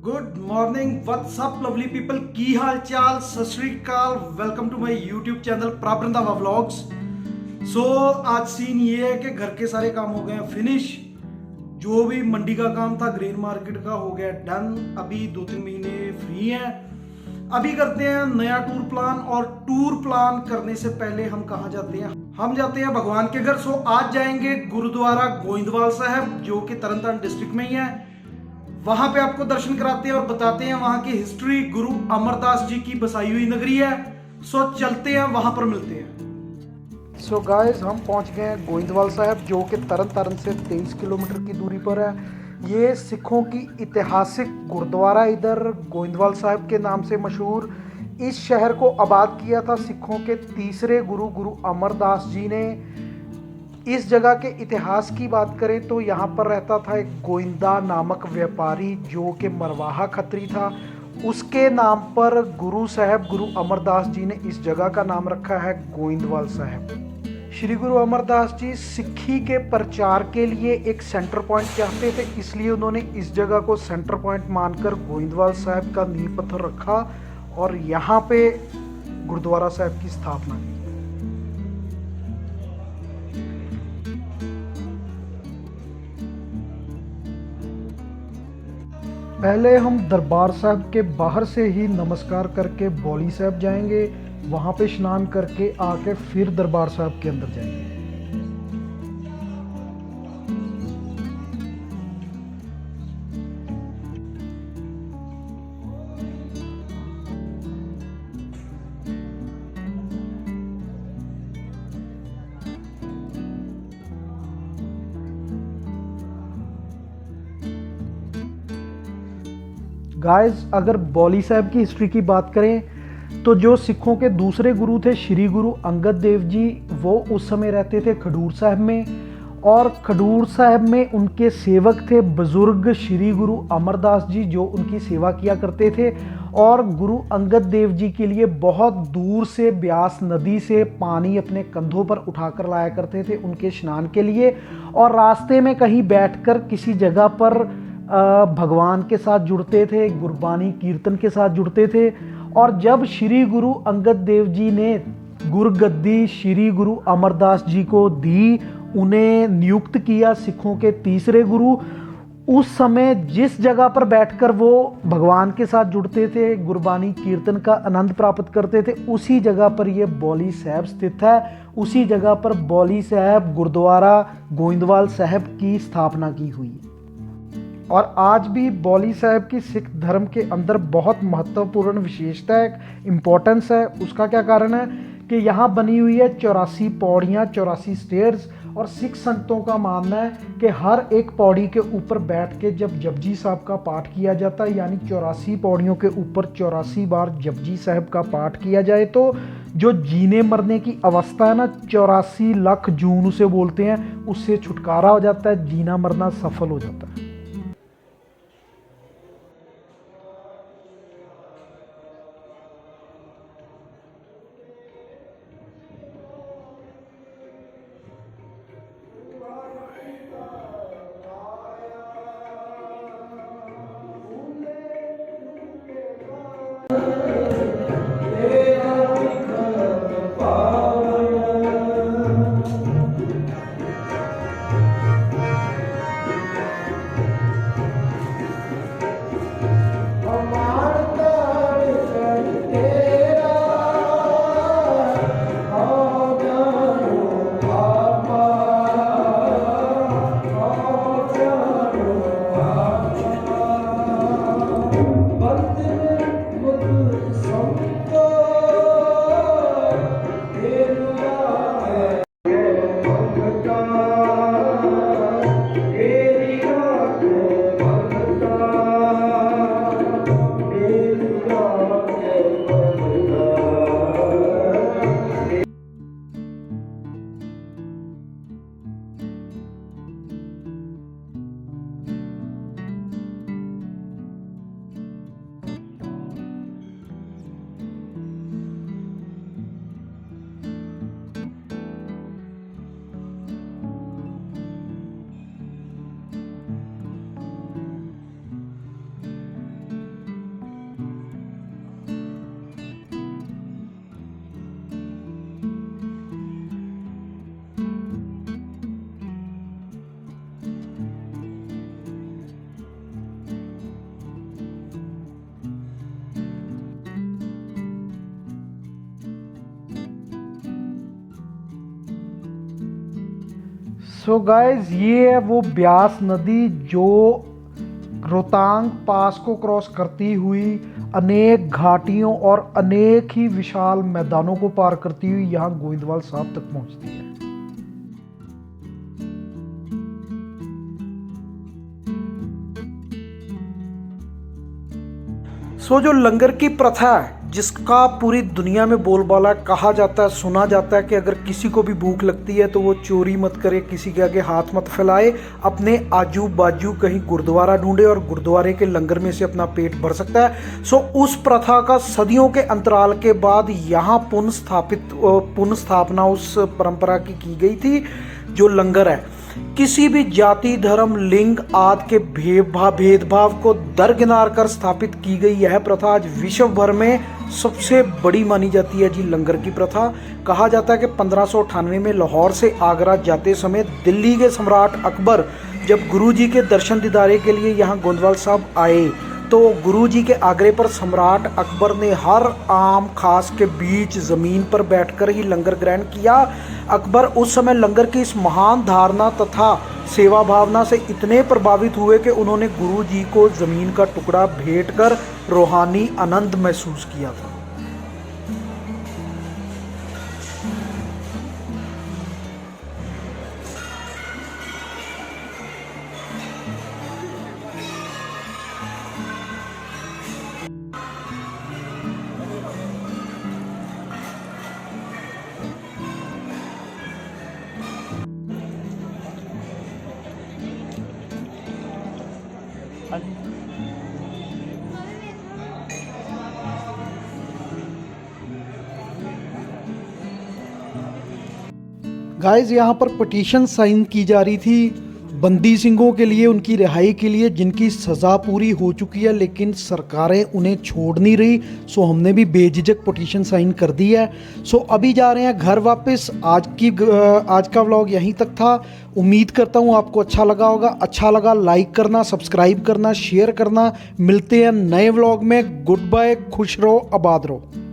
Good morning, what's up lovely people, की हाल चाल, सत श्री अकाल। Welcome to my YouTube channel Prop Randhawa vlogs. So आज सीन ये है कि घर के सारे काम हो गए हैं फिनिश। जो भी मंडी का काम था, ग्रेन मार्केट का, हो गया डन। अभी 2-3 महीने फ्री हैं। अभी करते हैं नया टूर प्लान। और टूर प्लान करने से पहले हम कहाँ जाते हैं? हम जाते हैं भगवान के घर। सो आज जाएंगे गुरुद्वारा गोइंदवाल साहब, जो कि तरनतारन डिस्ट्रिक्ट में ही है। वहां पे आपको दर्शन कराते हैं और बताते हैं वहां की हिस्ट्री। गुरु अमरदास जी की बसाई हुई नगरी है। सो चलते हैं, वहां पर मिलते हैं। सो गाइस, हम पहुंच गए हैं गोइंदवाल साहब, जो कि तरनतारन से 23 किलोमीटर की दूरी पर है। ये सिखों की ऐतिहासिक गुरुद्वारा इधर गोइंदवाल साहब के नाम से मशहूर। इस शहर को आबाद किया था सिखों के तीसरे गुरु अमरदास जी ने। इस जगह के इतिहास की बात करें तो यहाँ पर रहता था एक गोइंदा नामक व्यापारी, जो कि मरवाहा खत्री था। उसके नाम पर गुरु अमरदास जी ने इस जगह का नाम रखा है गोइंदवाल साहब। श्री गुरु अमरदास जी सिक्खी के प्रचार के लिए एक सेंटर पॉइंट चाहते थे, इसलिए उन्होंने इस जगह को सेंटर पॉइंट मानकर गोइंदवाल साहब का नींव पत्थर रखा और यहाँ पे गुरुद्वारा साहब की स्थापना की। पहले हम दरबार साहब के बाहर से ही नमस्कार करके बौली साहब जाएंगे। वहाँ पे स्नान करके आके फिर दरबार साहब के अंदर जाएंगे। गाइस, अगर बौली साहब की हिस्ट्री की बात करें तो जो सिखों के दूसरे गुरु थे श्री गुरु अंगद देव जी, वो उस समय रहते थे खडूर साहब में। और खडूर साहब में उनके सेवक थे बुजुर्ग श्री गुरु अमरदास जी, जो उनकी सेवा किया करते थे। और गुरु अंगद देव जी के लिए बहुत दूर से ब्यास नदी से पानी अपने कंधों पर उठाकर लाया करते थे उनके स्नान के लिए। और रास्ते में कहीं बैठकर किसी जगह पर भगवान के साथ जुड़ते थे, गुरबानी कीर्तन के साथ जुड़ते थे। और जब श्री गुरु अंगद देव जी ने गुरगद्दी श्री गुरु अमरदास जी को दी, उन्हें नियुक्त किया सिखों के तीसरे गुरु, उस समय जिस जगह पर बैठकर वो भगवान के साथ जुड़ते थे, गुरबानी कीर्तन का आनंद प्राप्त करते थे, उसी जगह पर ये बौली साहब स्थित है। उसी जगह पर बौली साहब गुरुद्वारा गोइंदवाल साहब की स्थापना की हुई है। और आज भी बौली साहब की सिख धर्म के अंदर बहुत महत्वपूर्ण विशेषता है, इम्पोर्टेंस है। उसका क्या कारण है कि यहाँ बनी हुई है 84 पौड़ियाँ, 84 स्टेयर्स। और सिख संतों का मानना है कि हर एक पौड़ी के ऊपर बैठ के जब जपजी साहब का पाठ किया जाता है, यानी 84 पौड़ियों के ऊपर 84 बार जपजी साहब का पाठ किया जाए, तो जो जीने मरने की अवस्था है ना, 84 लाख जून उसे बोलते हैं, उससे छुटकारा हो जाता है, जीना मरना सफल हो जाता है। सो गाइस ये है वो ब्यास नदी जो रोहतांग पास को क्रॉस करती हुई अनेक घाटियों और अनेक ही विशाल मैदानों को पार करती हुई यहाँ गोविंदवाल साहब तक पहुँचती है। सो जो लंगर की प्रथा है जिसका पूरी दुनिया में बोलबाला कहा जाता है, सुना जाता है कि अगर किसी को भी भूख लगती है तो वो चोरी मत करे, किसी के आगे हाथ मत फैलाए, अपने आजू बाजू कहीं गुरुद्वारा ढूंढे और गुरुद्वारे के लंगर में से अपना पेट भर सकता है। सो उस प्रथा का सदियों के अंतराल के बाद यहाँ पुनः स्थापना उस परंपरा की गई थी। जो लंगर है किसी भी जाति धर्म लिंग आदि के भेदभाव को दरकिनार कर स्थापित की गई यह प्रथा आज विश्व भर में सबसे बड़ी मानी जाती है जी। लंगर की प्रथा कहा जाता है कि 1598 में लाहौर से आगरा जाते समय दिल्ली के सम्राट अकबर जब गुरुजी के दर्शन दीदारे के लिए यहाँ गोविंदवाल साहब आए तो गुरुजी के आग्रह पर सम्राट अकबर ने हर आम खास के बीच ज़मीन पर बैठकर ही लंगर ग्रहण किया। अकबर उस समय लंगर की इस महान धारणा तथा सेवा भावना से इतने प्रभावित हुए कि उन्होंने गुरुजी को ज़मीन का टुकड़ा भेंट कर रूहानी आनंद महसूस किया था। गाइस यहाँ पर पिटीशन साइन की जा रही थी बंदी सिंहों के लिए, उनकी रिहाई के लिए जिनकी सज़ा पूरी हो चुकी है लेकिन सरकारें उन्हें छोड़ नहीं रही। सो हमने भी बेझिझक पिटीशन साइन कर दी है। सो अभी जा रहे हैं घर वापस। आज का व्लॉग यहीं तक था। उम्मीद करता हूँ आपको अच्छा लगा होगा। अच्छा लगा लाइक करना, सब्सक्राइब करना, शेयर करना। मिलते हैं नए व्लॉग में। गुड बाय, खुश रहो, आबाद रहो।